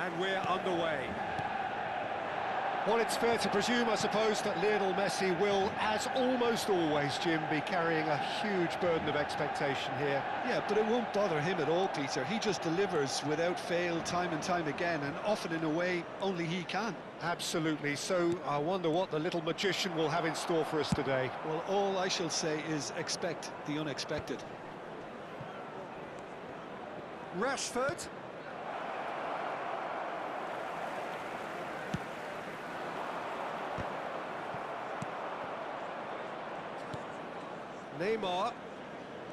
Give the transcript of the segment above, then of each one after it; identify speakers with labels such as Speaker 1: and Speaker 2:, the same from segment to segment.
Speaker 1: And we're underway.
Speaker 2: Well, it's fair to presume, I suppose, that Lionel Messi will, as almost always, Jim, be carrying a huge burden of expectation here.
Speaker 3: Yeah, but it won't bother him at all, Peter. He just delivers without fail time and time again, and often in a way only he can.
Speaker 2: Absolutely. So I wonder what the little magician will have in store for us today.
Speaker 3: Well, all I shall say is expect the unexpected.
Speaker 2: Rashford. Neymar.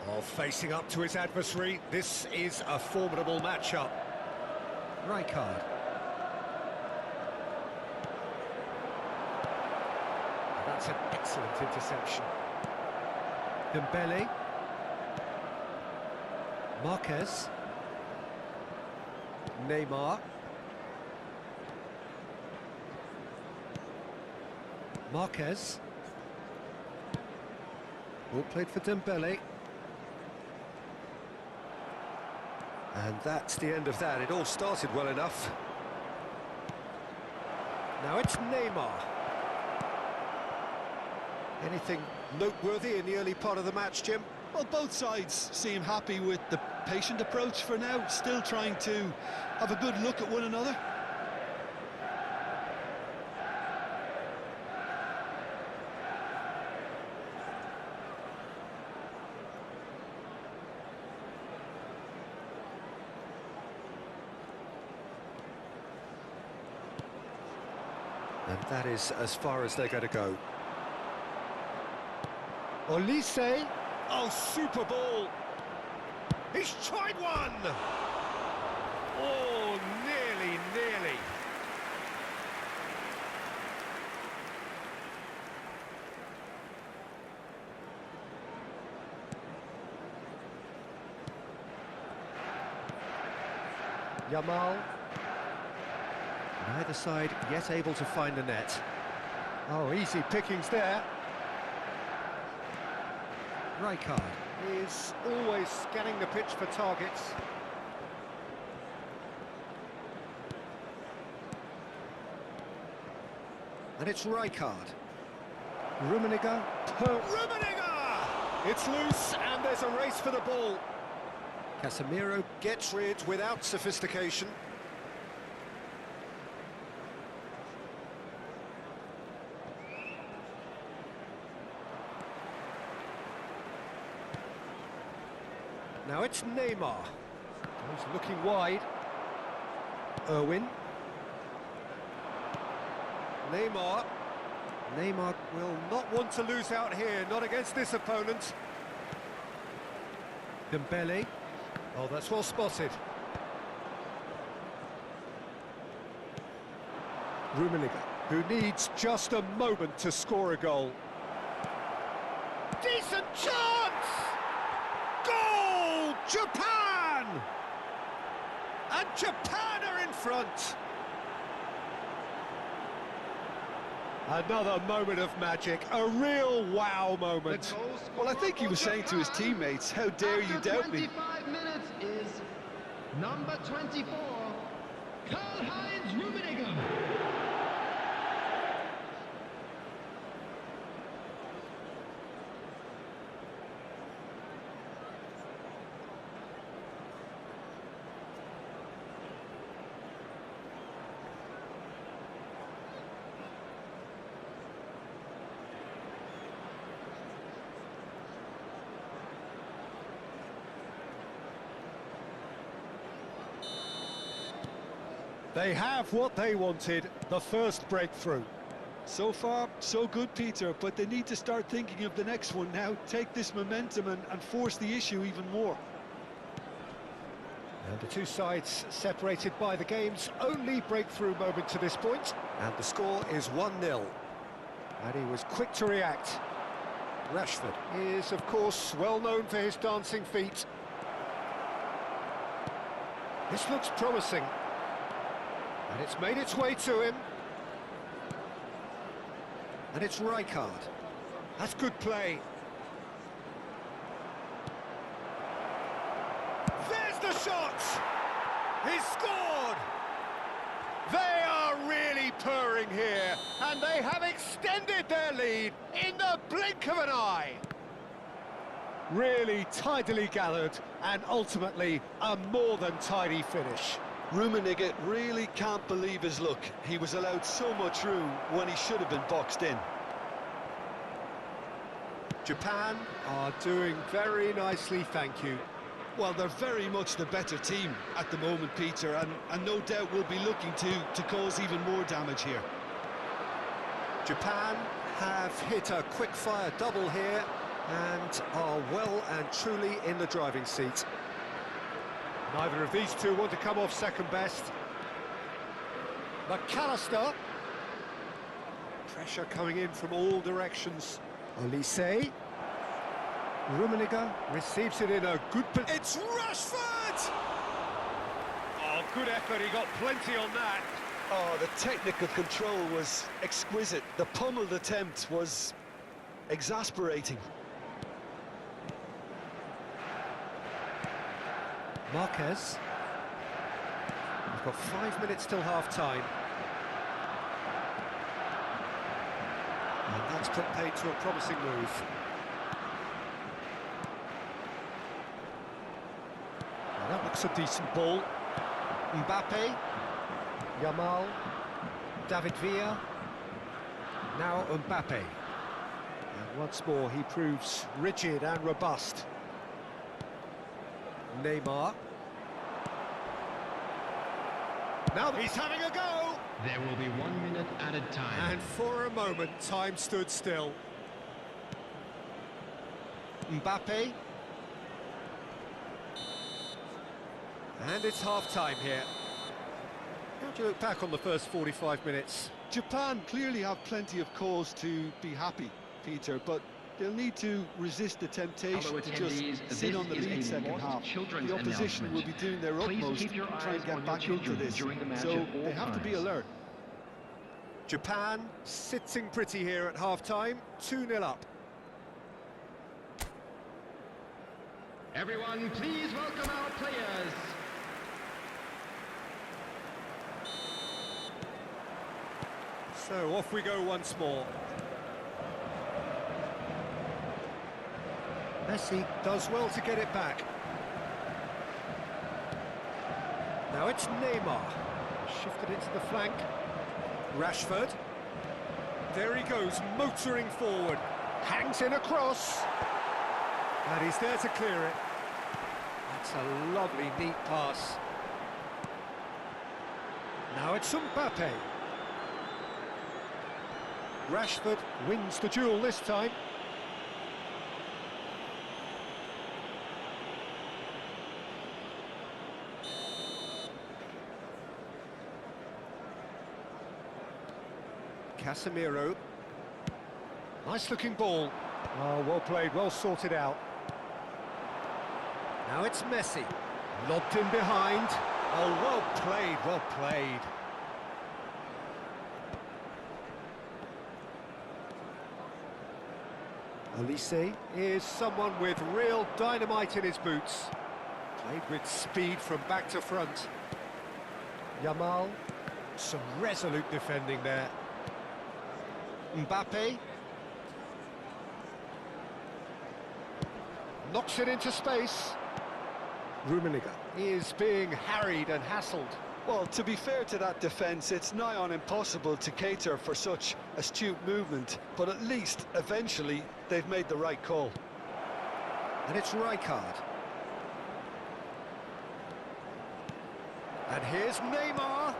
Speaker 2: Oh, facing up to his adversary. This is a formidable matchup. Rijkaard. That's an excellent interception. Dembele. Marquez. Neymar. Marquez. All played for Dembele. And that's the end of that. It all started well enough. Now it's Neymar. Anything noteworthy in the early part of the match, Jim?
Speaker 3: Well, both sides seem happy with the patient approach for now, still trying to have a good look at one another.
Speaker 2: And that is as far as they're going to go. Olise. Oh, super ball. He's tried one. Oh, nearly. Yamal. Neither side yet able to find the net. Oh, easy pickings there. Rijkaard is always scanning the pitch for targets. And it's Rijkaard. Rummenigge. Rummenigge! It's loose and there's a race for the ball. Casemiro gets rid without sophistication. Now it's Neymar. He's looking wide. Irwin. Neymar. Neymar will not want to lose out here, not against this opponent. Dembele. Oh, that's well spotted. Rummenigge, who needs just a moment to score a goal. Decent chance! Goal! Japan! And Japan are in front. Another moment of magic, a real wow moment.
Speaker 3: Well, I think he was saying to his teammates, how dare you doubt me?
Speaker 4: 25 minutes is number 24, Karl-Heinz Rummenigge.
Speaker 2: They have what they wanted, the first breakthrough.
Speaker 3: So far, so good, Peter, but they need to start thinking of the next one now. Take this momentum and force the issue even more.
Speaker 2: And the two sides separated by the game's only breakthrough moment to this point. And the score is 1-0. And he was quick to react. Rashford is, of course, well known for his dancing feet. This looks promising. And it's made its way to him. And it's Rijkaard. That's good play. There's the shot! He's scored! They are really purring here, and they have extended their lead in the blink of an eye. Really tidily gathered, and ultimately a more than tidy finish.
Speaker 3: Rummenigge really can't believe his luck. He was allowed so much room when he should have been boxed in.
Speaker 2: Japan are doing very nicely, thank you.
Speaker 3: Well, they're very much the better team at the moment, Peter, and no doubt will be looking to cause even more damage here.
Speaker 2: Japan have hit a quick-fire double here and are well and truly in the driving seat. Neither of these two want to come off second best. McAllister. Pressure coming in from all directions. Olise. Rummenigge receives it in a good position. It's Rashford! Oh, good effort, he got plenty on that.
Speaker 3: Oh, the technical control was exquisite. The pummeled attempt was exasperating.
Speaker 2: Marquez. We've got 5 minutes till half-time. And that's put paid to a promising move. Now that looks a decent ball. Mbappe. Yamal. David Villa. Now Mbappe. And once more he proves rigid and robust. Neymar. Now he's having a go!
Speaker 4: There will be 1 minute added time.
Speaker 2: And for a moment, time stood still. Mbappe. And it's half-time here. How do you look back on the first 45 minutes?
Speaker 3: Japan clearly have plenty of cause to be happy, Peter, but they'll need to resist the temptation to just sit on the lead second half. The opposition will be doing their utmost to try and get back into this, so they have to be alert.
Speaker 2: Japan sitting pretty here at half-time, 2-0 up.
Speaker 4: Everyone, please welcome our players.
Speaker 2: So off we go once more. Messi does well to get it back. Now it's Neymar. Shifted it to the flank. Rashford. There he goes, motoring forward. Hangs in a cross. And he's there to clear it. That's a lovely, neat pass. Now it's Mbappe. Rashford wins the duel this time. Casemiro. Nice looking ball. Oh, well played, well sorted out. Now it's Messi. Lobbed in behind. Oh, well played, well played. Olise is someone with real dynamite in his boots. Played with speed from back to front. Yamal. Some resolute defending there. Mbappe. Knocks it into space. Rummenigge is being harried and hassled.
Speaker 3: Well, to be fair to that defence, it's nigh on impossible to cater for such astute movement, but at least, eventually, they've made the right call.
Speaker 2: And it's Rijkaard. And here's Neymar.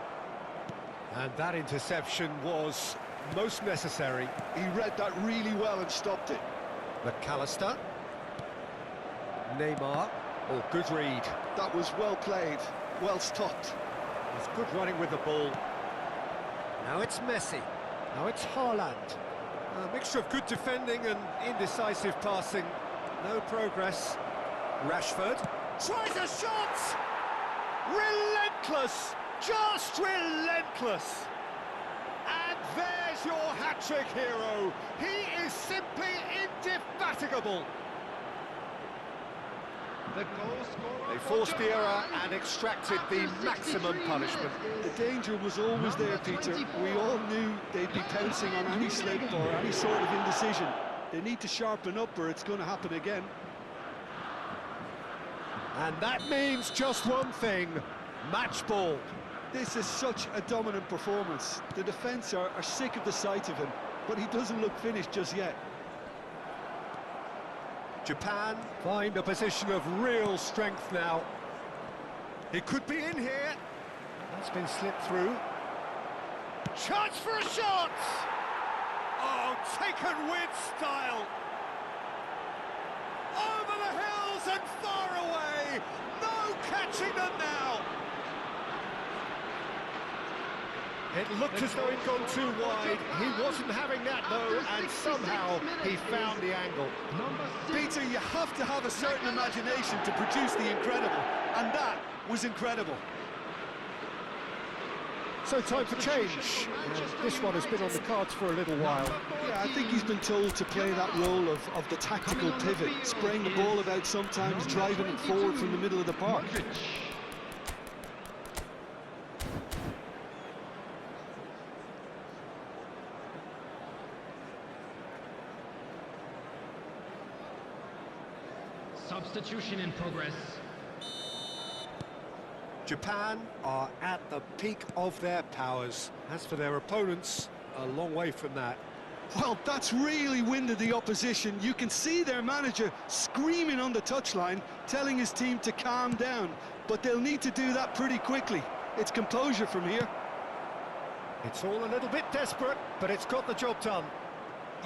Speaker 2: And that interception was most necessary.
Speaker 3: He read that really well and stopped it.
Speaker 2: McAllister. Neymar. Oh, good read.
Speaker 3: That was well played, well stopped.
Speaker 2: It's good running with the ball. Now it's Messi. Now it's Haaland. A mixture of good defending and indecisive passing. No progress. Rashford tries a shot! Relentless! Just relentless! And there's your hat-trick hero. He is simply indefatigable.
Speaker 4: The goal scorer.
Speaker 2: They forced the error and extracted the maximum punishment.
Speaker 3: The danger was always there, Peter. We all knew they'd be pouncing on any slip or any sort of indecision. They need to sharpen up or it's going to happen again.
Speaker 2: And that means just one thing, match ball.
Speaker 3: This is such a dominant performance. The defence are sick of the sight of him, but he doesn't look finished just yet.
Speaker 2: Japan find a position of real strength now. It could be in here. That's been slipped through. Chance for a shot! Oh, taken with style. Over the hills and far away. No catching them now. It looked as though he'd gone too wide. He wasn't having that though, and somehow he found the angle.
Speaker 3: Peter, you have to have a certain imagination to produce the incredible, and that was incredible.
Speaker 2: So time for change. This one has been on the cards for a little while.
Speaker 3: Yeah, I think he's been told to play that role of the tactical pivot, spraying the ball about sometimes, driving it forward from the middle of the park.
Speaker 4: Substitution in progress.
Speaker 2: Japan are at the peak of their powers. As for their opponents, a long way from that.
Speaker 3: Well, that's really winded the opposition. You can see their manager screaming on the touchline, telling his team to calm down. But they'll need to do that pretty quickly. It's composure from here.
Speaker 2: It's all a little bit desperate, but it's got the job done.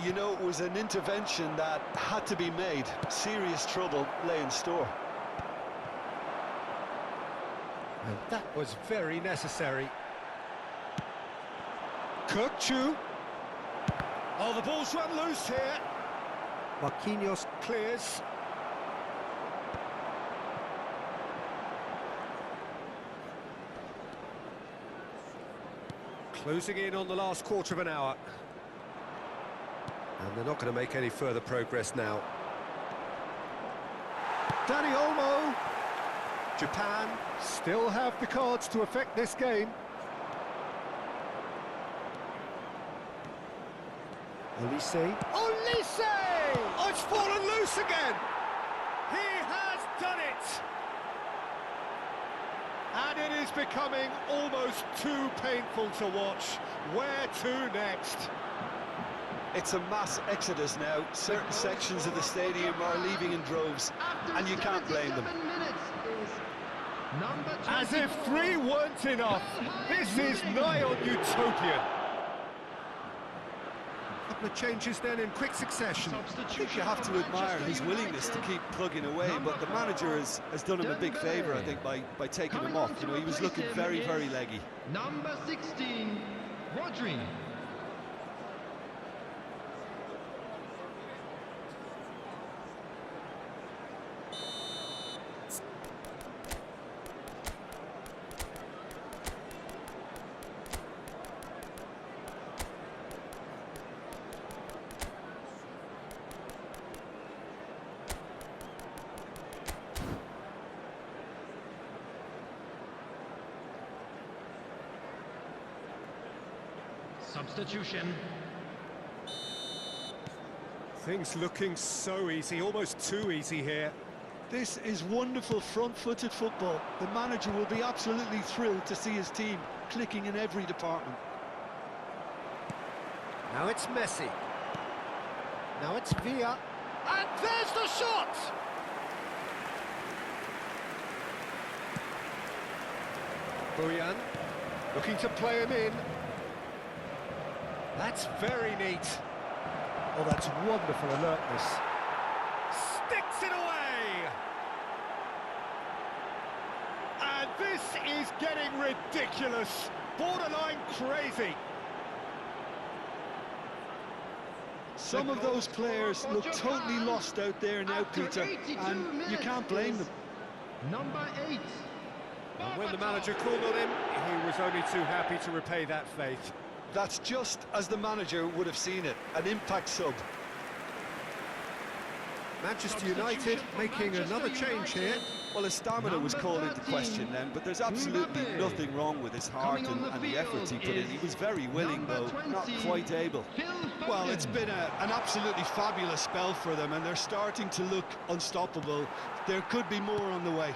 Speaker 3: You know, it was an intervention that had to be made. Serious trouble lay in store.
Speaker 2: And that was very necessary. Kirkchu. Oh, the ball's run loose here. Marquinhos clears. Closing in on the last quarter of an hour. And they're not going to make any further progress now. Danny Olmo. Japan still have the cards to affect this game. Olise. Olise! Oh, it's fallen loose again! He has done it! And it is becoming almost too painful to watch. Where to next?
Speaker 3: It's a mass exodus now. Certain sections of the stadium are leaving in droves, and you can't blame them.
Speaker 2: As if 3 weren't enough, this is nigh on utopian. A couple of changes then in quick succession.
Speaker 3: I think you have to admire his willingness to keep plugging away, but the manager has done him a big favour, I think, by taking him off. You know, he was looking very, very leggy.
Speaker 4: Number 16, Rodri. Substitution.
Speaker 2: Things looking so easy, almost too easy here.
Speaker 3: This is wonderful front-footed football. The manager will be absolutely thrilled to see his team clicking in every department.
Speaker 2: Now it's Messi. Now it's Villa. And there's the shot! Boyan looking to play him in. That's very neat. Oh, that's wonderful alertness. Sticks it away! And this is getting ridiculous. Borderline crazy.
Speaker 3: Some of those players look totally lost out there now, Peter, and you can't blame them.
Speaker 4: Number 8.
Speaker 2: And when the manager called on him, he was only too happy to repay that faith.
Speaker 3: That's just as the manager would have seen it, an impact sub.
Speaker 2: Manchester United making another change here.
Speaker 3: Well, his stamina was called into question then, but there's absolutely nothing wrong with his heart and the efforts he put in. He was very willing, though, not quite able. Well, it's been an absolutely fabulous spell for them, and they're starting to look unstoppable. There could be more on the way.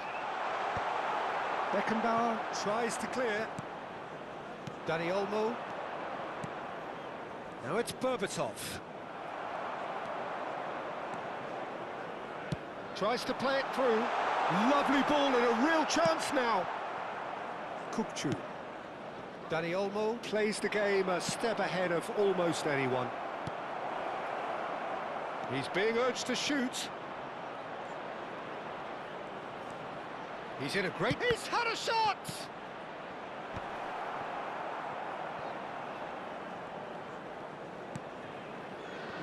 Speaker 2: Beckenbauer tries to clear. Dani Olmo. Now it's Berbatov. Tries to play it through. Lovely ball and a real chance now. Kukçu. Dani Olmo plays the game a step ahead of almost anyone. He's being urged to shoot. He's in a great... He's had a shot!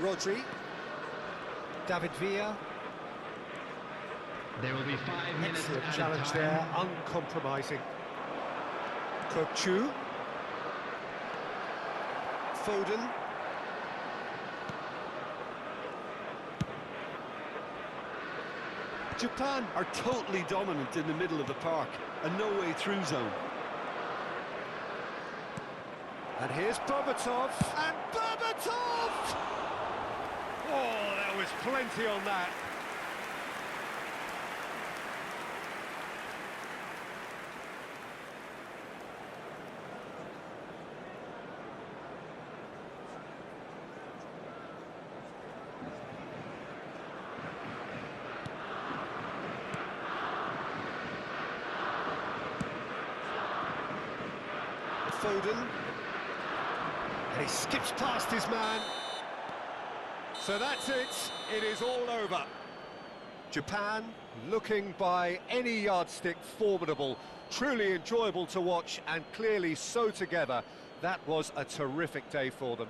Speaker 2: Rodri. David Villa.
Speaker 4: There will be 5 minutes
Speaker 2: Excellent
Speaker 4: added
Speaker 2: challenge
Speaker 4: time.
Speaker 2: there, uncompromising. Kukçu. Foden.
Speaker 3: Japan are totally dominant in the middle of the park, a no-way through zone.
Speaker 2: And here's Berbatov. And Berbatov! Oh, there was plenty on that. Foden. And he skips past his man. So that's it. It is all over. Japan looking by any yardstick formidable, truly enjoyable to watch and clearly so together. That was a terrific day for them.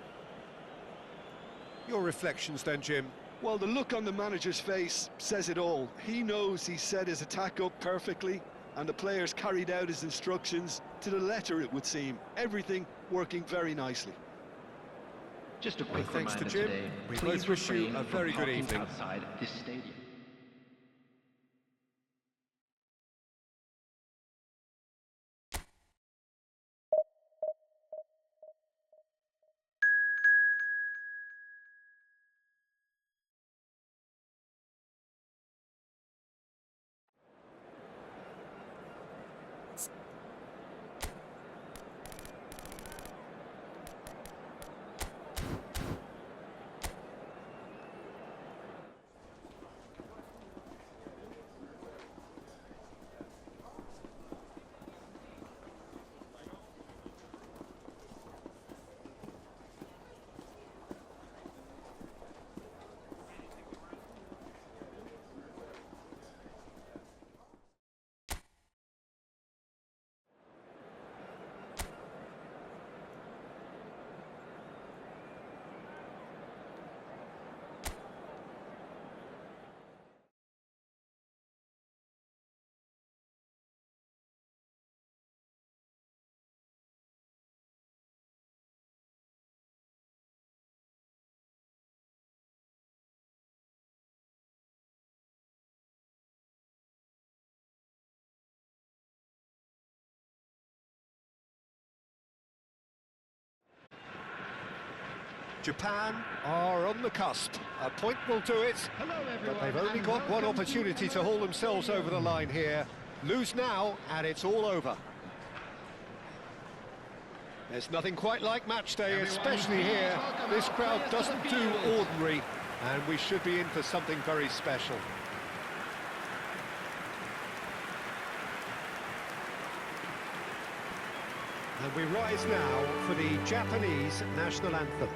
Speaker 2: Your reflections then, Jim?
Speaker 3: Well, the look on the manager's face says it all. He knows he set his attack up perfectly, and the players carried out his instructions to the letter, it would seem. Everything working very nicely.
Speaker 4: Just a quick
Speaker 2: thanks to
Speaker 4: reminder
Speaker 2: Jim.
Speaker 4: today,
Speaker 2: We
Speaker 4: please
Speaker 2: both wish you
Speaker 4: refrain
Speaker 2: a
Speaker 4: from
Speaker 2: very good
Speaker 4: talking
Speaker 2: evening.
Speaker 4: outside this stadium.
Speaker 2: Japan are on the cusp. A point will do it,
Speaker 4: Hello, everyone,
Speaker 2: but they've only
Speaker 4: and
Speaker 2: got one
Speaker 4: welcome to
Speaker 2: opportunity
Speaker 4: the
Speaker 2: to haul themselves over the line here. Lose now, and it's all over. There's nothing quite like match day,
Speaker 4: Everyone,
Speaker 2: especially
Speaker 4: please
Speaker 2: here.
Speaker 4: welcome
Speaker 2: This
Speaker 4: our
Speaker 2: crowd
Speaker 4: players to the
Speaker 2: doesn't do
Speaker 4: field.
Speaker 2: ordinary, and we should be in for something very special. And we rise now for the Japanese national anthem.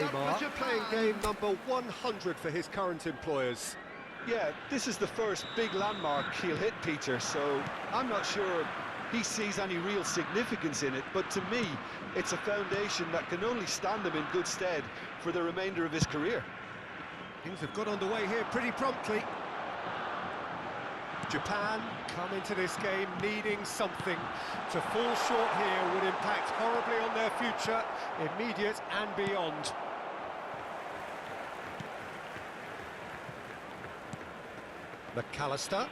Speaker 2: Neymar playing game number 100 for his current employers.
Speaker 3: Yeah, this is the first big landmark he'll hit, Peter, so I'm not sure he sees any real significance in it, but to me, it's a foundation that can only stand him in good stead for the remainder of his career.
Speaker 2: Things have got underway here pretty promptly. Japan come into this game needing something. To fall short here would impact horribly on their future, immediate and beyond. McAllister.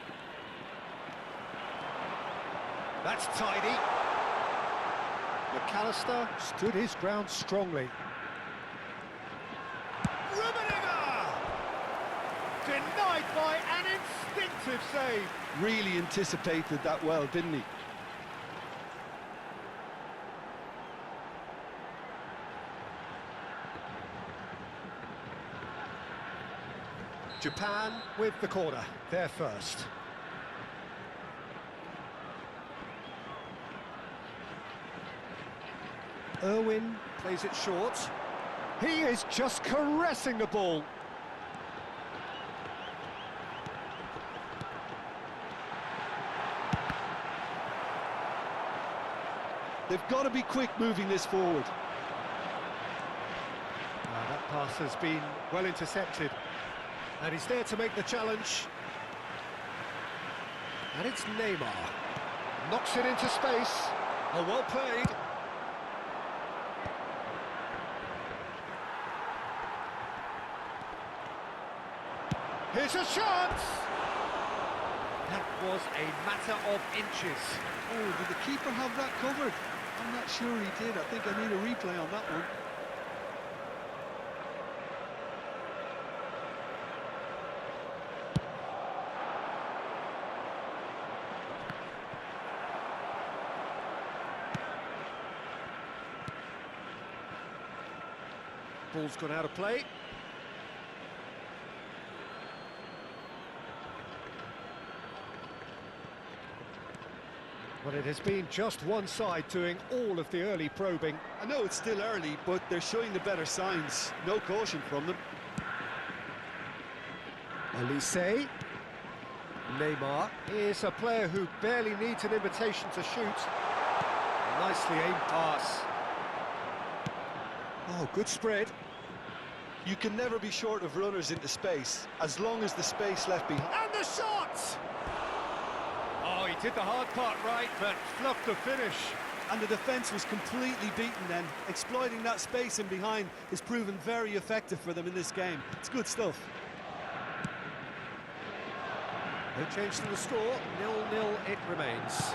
Speaker 2: That's tidy. McAllister stood his ground strongly. Denied by an instinctive save.
Speaker 3: Really anticipated that well, didn't he?
Speaker 2: Japan with the corner, they're first. Irwin plays it short. He is just caressing the ball.
Speaker 3: They've got to be quick moving this forward.
Speaker 2: That pass has been well intercepted. And he's there to make the challenge. And it's Neymar. Knocks it into space. Oh, well played. Here's a chance! That was a matter of inches.
Speaker 3: Oh, did the keeper have that covered? I'm not sure he did. I think I need a replay on that one.
Speaker 2: Ball's gone out of play. Well, it has been just one side doing all of the early probing.
Speaker 3: I know it's still early, but they're showing the better signs. No caution from them.
Speaker 2: Olise. Neymar is a player who barely needs an invitation to shoot. Nicely aimed pass. Oh, good spread.
Speaker 3: You can never be short of runners into space, as long as the space left behind.
Speaker 2: And the shot! Oh, he did the hard part right, but fluffed the finish.
Speaker 3: And the defence was completely beaten then. Exploiting that space in behind has proven very effective for them in this game. It's good stuff.
Speaker 2: No change to the score, 0-0 it remains.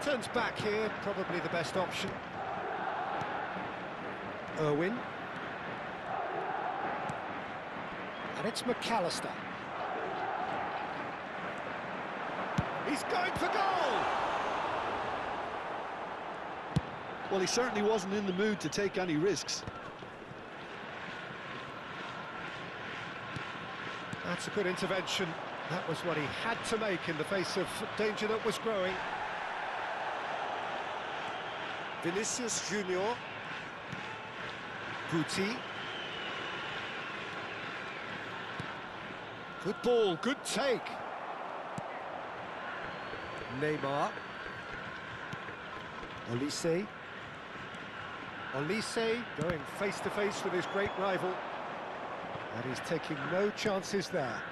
Speaker 2: Turns back here, probably the best option. Irwin. And it's McAllister. He's going for goal!
Speaker 3: Well, he certainly wasn't in the mood to take any risks.
Speaker 2: That's a good intervention. That was what he had to make in the face of danger that was growing. Vinicius Junior. Guti. Good ball, good take. Neymar. Olise. Olise going face-to-face with his great rival. And he's taking no chances there.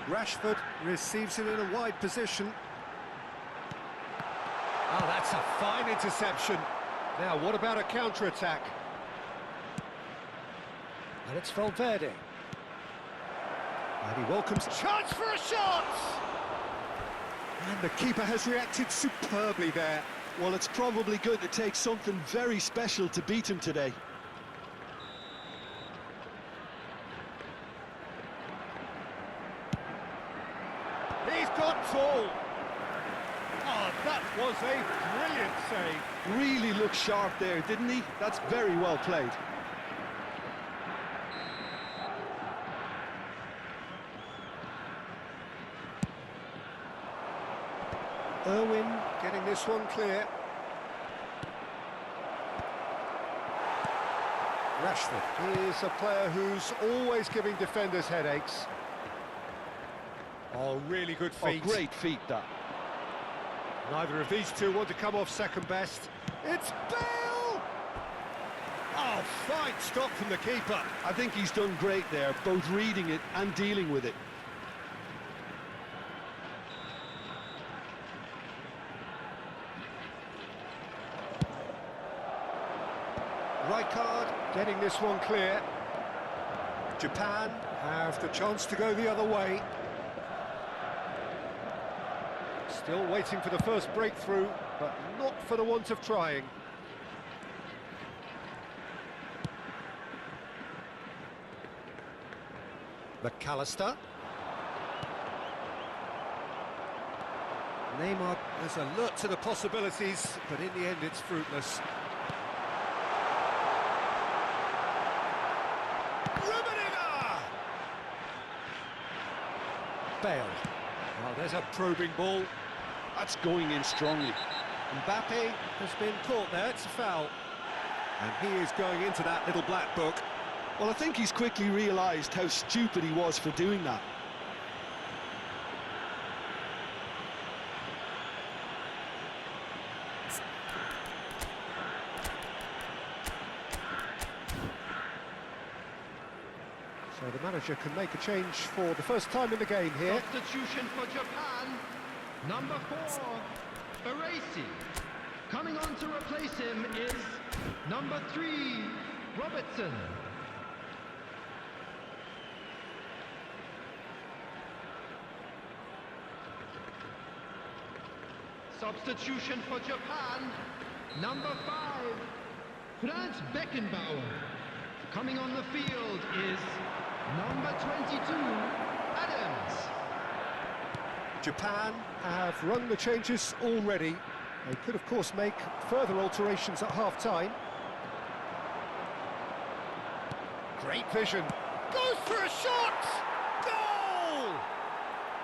Speaker 2: Rashford receives it in a wide position. Oh, that's a fine interception. Now, what about a counter-attack? And it's Valverde. And he welcomes chance for a shot! And the keeper has reacted superbly there.
Speaker 3: Well, it's probably going to take something very special to beat him today.
Speaker 2: He's got tall. Oh, that was a brilliant save.
Speaker 3: Really looked sharp there, didn't he? That's very well played.
Speaker 2: Irwin getting this one clear. Rashford is a player who's always giving defenders headaches. Oh, really good feet.
Speaker 3: Oh, great feet, that.
Speaker 2: Neither of these two want to come off second best. It's Bale! Oh, fine stop from the keeper.
Speaker 3: I think he's done great there, both reading it and dealing with it.
Speaker 2: Rijkaard getting this one clear. Japan have the chance to go the other way. Still waiting for the first breakthrough, but not for the want of trying. McAllister. Neymar is alert to the possibilities, but in the end it's fruitless. Bale. Oh, there's a probing ball.
Speaker 3: That's going in strongly.
Speaker 2: Mbappe has been caught there, it's a foul. And he is going into that little black book.
Speaker 3: Well, I think he's quickly realised how stupid he was for doing that.
Speaker 2: So the manager can make a change for the first time in the game here.
Speaker 4: Substitution for Japan. Number 4, Baresi. Coming on to replace him is number 3, Robertson. Substitution for Japan. Number 5, Franz Beckenbauer. Coming on the field is number 22, Adams.
Speaker 2: Japan have run the changes already. They could, of course, make further alterations at half-time. Great vision. Goes for a shot! Goal!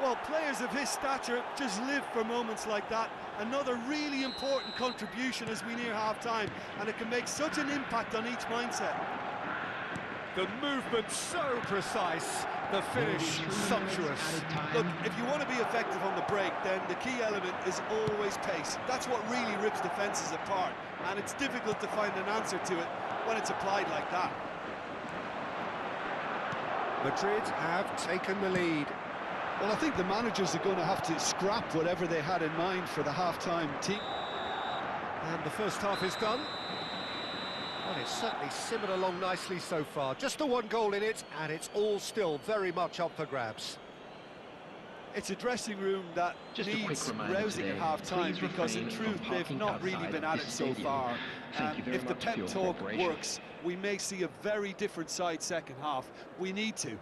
Speaker 3: Well, players of his stature just live for moments like that. Another really important contribution as we near half-time, and it can make such an impact on each mindset.
Speaker 2: The movement so precise, the finish sumptuous.
Speaker 3: Look, if you want to be effective on the break, then the key element is always pace. That's what really rips defences apart, and it's difficult to find an answer to it when it's applied like that.
Speaker 2: Madrid have taken the lead.
Speaker 3: Well, I think the managers are going to have to scrap whatever they had in mind for the half-time team.
Speaker 2: And the first half is done. Well, it's certainly simmered along nicely so far. Just the one goal in it, and it's all still very much up for grabs.
Speaker 3: It's a dressing room that needs rousing at half-time because, in truth, they've not really been at it so far. If the pep talk works, we may see a very different side second half. We need to.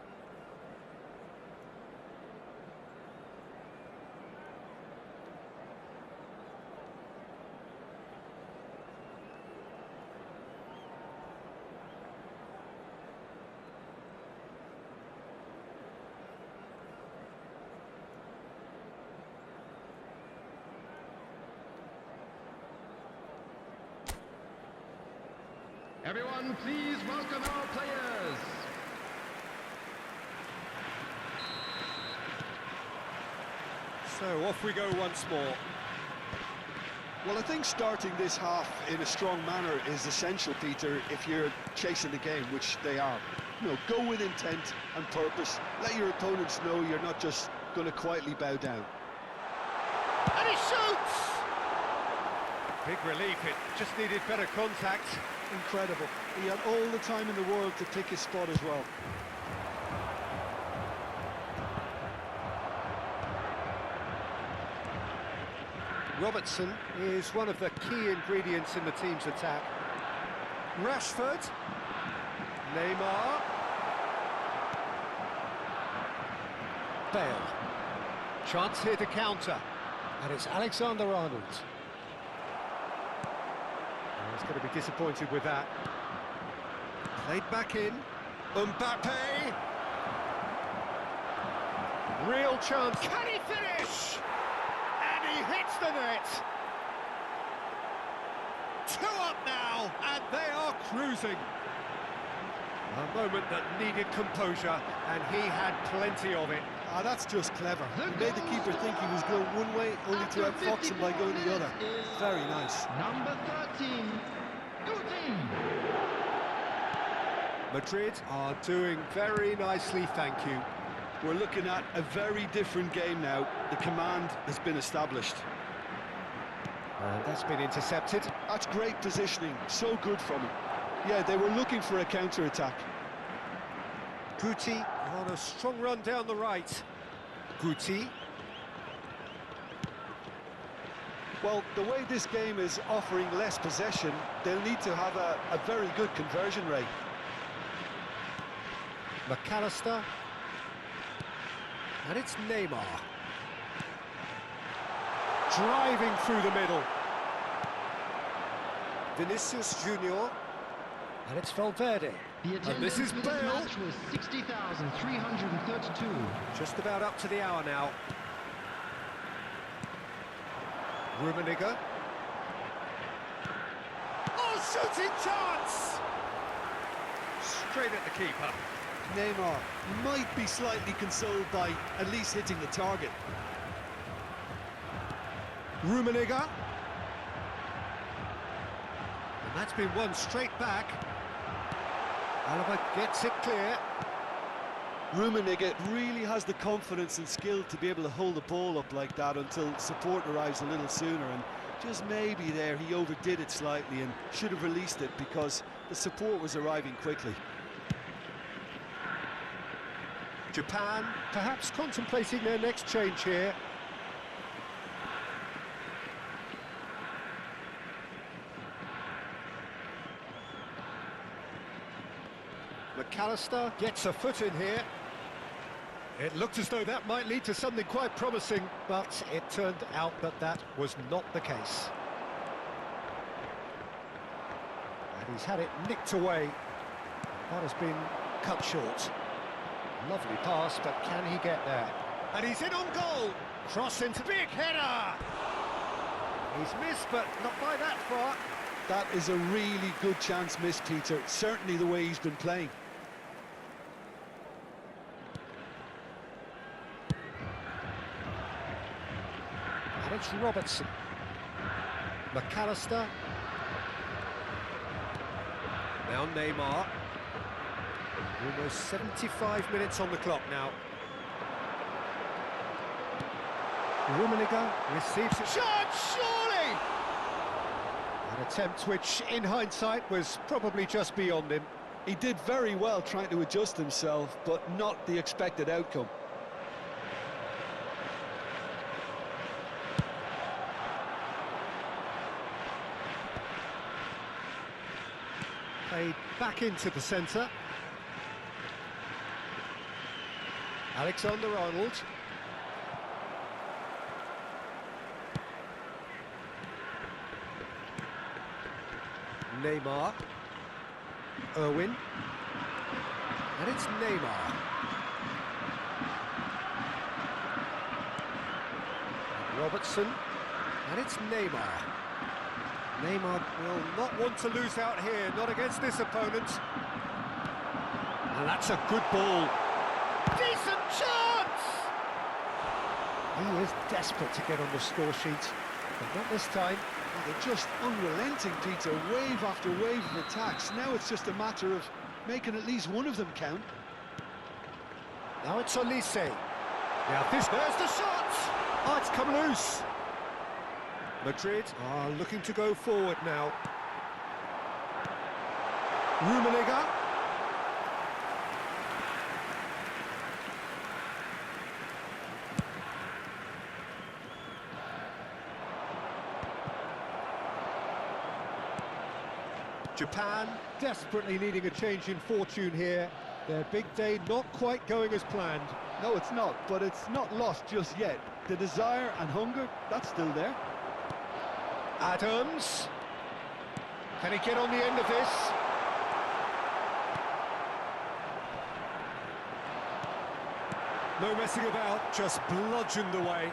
Speaker 4: Everyone, please welcome our players.
Speaker 2: So off we go once more.
Speaker 3: Well, I think starting this half in a strong manner is essential, Peter, if you're chasing the game, which they are. You know, go with intent and purpose. Let your opponents know you're not just going to quietly bow down.
Speaker 2: And he shoots! Big relief, it just needed better contact.
Speaker 3: Incredible. He had all the time in the world to pick his spot as well.
Speaker 2: Robertson is one of the key ingredients in the team's attack. Rashford. Neymar. Bale. Chance here to counter. And it's Alexander-Arnold. He's going to be disappointed with that. Played back in. Mbappe. Real chance. Can he finish? And he hits the net! 2 up now, and they are cruising. A moment that needed composure, and he had plenty of it.
Speaker 3: Ah, that's just clever. He made the keeper think he was going one way, only to outfox him by going the other. Very nice.
Speaker 4: Number 13, Guti.
Speaker 2: Madrid are doing very nicely, thank you.
Speaker 3: We're looking at a very different game now. The command has been established.
Speaker 2: And that's been intercepted.
Speaker 3: That's great positioning, so good from him. Yeah, they were looking for a counter-attack.
Speaker 2: Guti on a strong run down the right. Guti.
Speaker 3: Well, the way this game is offering less possession, they'll need to have a very good conversion rate.
Speaker 2: McAllister. And it's Neymar. Driving through the middle. Vinicius Junior. And it's Valverde. And this is Bale.
Speaker 4: Match was 60,332.
Speaker 2: Just about up to the hour now. Rummenigge. Oh, shooting chance! Straight at the keeper.
Speaker 3: Neymar might be slightly consoled by at least hitting the target.
Speaker 2: Rummenigge. And that's been won straight back. Alaba gets it clear.
Speaker 3: Rummenigge really has the confidence and skill to be able to hold the ball up like that until support arrives a little sooner, and just maybe there he overdid it slightly and should have released it because the support was arriving quickly.
Speaker 2: Japan perhaps contemplating their next change here. McAllister gets a foot in here. It looked as though that might lead to something quite promising, but it turned out that that was not the case. And he's had it nicked away. That has been cut short. Lovely pass, but can he get there? And he's in on goal! Cross into big header! He's missed, but not by that far.
Speaker 3: That is a really good chance missed, Peter. Certainly the way he's been playing.
Speaker 2: And it's Robertson. McAllister. Now Neymar. Almost 75 minutes on the clock now. Rummenigge receives a shot, surely! An attempt which, in hindsight, was probably just beyond him.
Speaker 3: He did very well trying to adjust himself, but not the expected outcome.
Speaker 2: Played back into the centre. Alexander-Arnold. Neymar. Irwin. And it's Neymar. And Robertson. And it's Neymar. Neymar will not want to lose out here, not against this opponent. And that's a good ball. Decent chance! He is desperate to get on the score sheet, but not this time.
Speaker 3: They're just unrelenting, Peter. Wave after wave of attacks. Now it's just a matter of making at least one of them count.
Speaker 2: Now it's Olise. Now there's the shot! Oh, it's come loose. Madrid are looking to go forward now. Rummenigge. Japan desperately needing a change in fortune here. Their big day not quite going as planned.
Speaker 3: No, it's not, but it's not lost just yet. The desire and hunger, that's still there.
Speaker 2: Adams. Can he get on the end of this? No messing about, just bludgeoned away.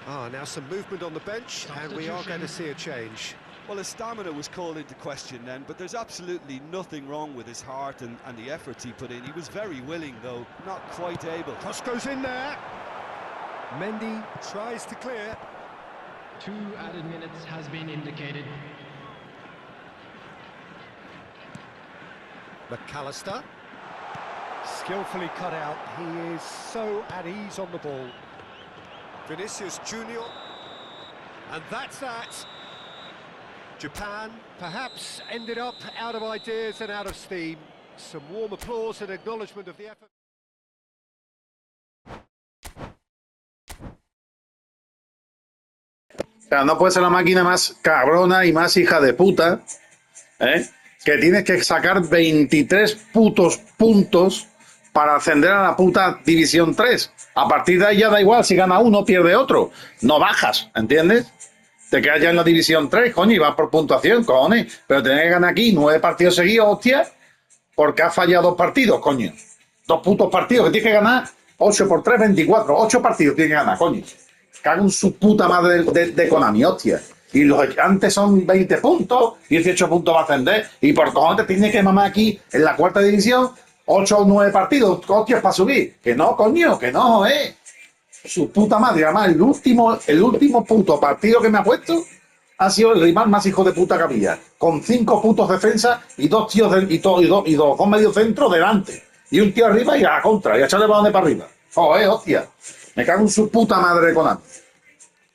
Speaker 2: Ah, now some movement on the bench, and we are going to see a change.
Speaker 3: Well, his stamina was called into question then, but there's absolutely nothing wrong with his heart and the efforts he put in. He was very willing, though, not quite able.
Speaker 2: Cross goes in there. Mendy tries to clear.
Speaker 4: 2 added minutes has been indicated.
Speaker 2: McAllister. Skillfully cut out. He is so at ease on the ball. Vinicius Junior. And that's that. Japan perhaps ended up out of ideas and out of steam. Some warm applause and acknowledgement of the effort.
Speaker 1: O sea, no puede ser la máquina más cabrona y más hija de puta, ¿eh? Que tienes que sacar 23 putos puntos para ascender a la puta División 3. A partir de ahí ya da igual, si gana uno, pierde otro. No bajas, ¿entiendes? Te quedas ya en la División 3, coño, y vas por puntuación, cojones. Pero tenés que ganar aquí 9 partidos seguidos, hostia, porque has fallado 2 partidos, coño. 2 putos partidos que tienes que ganar 8 por 3, 24. 8 partidos tienes que ganar, coño. Cago en su puta madre de Konami, hostia. Y los antes son 20 puntos, 18 puntos va a ascender. Y por cojones te tienes que mamar aquí en la 4ª división 8 o 9 partidos, hostias, para subir. Que no, coño, que no, Su puta madre. Además, el último puto partido que me ha puesto ha sido el rival más hijo de puta que había. Con 5 putos defensa y 2 tíos y dos medios centro delante. Y un tío arriba y a la contra. Y a echarle balones para arriba. Joder, hostia. Me cago en su puta madre de Konami.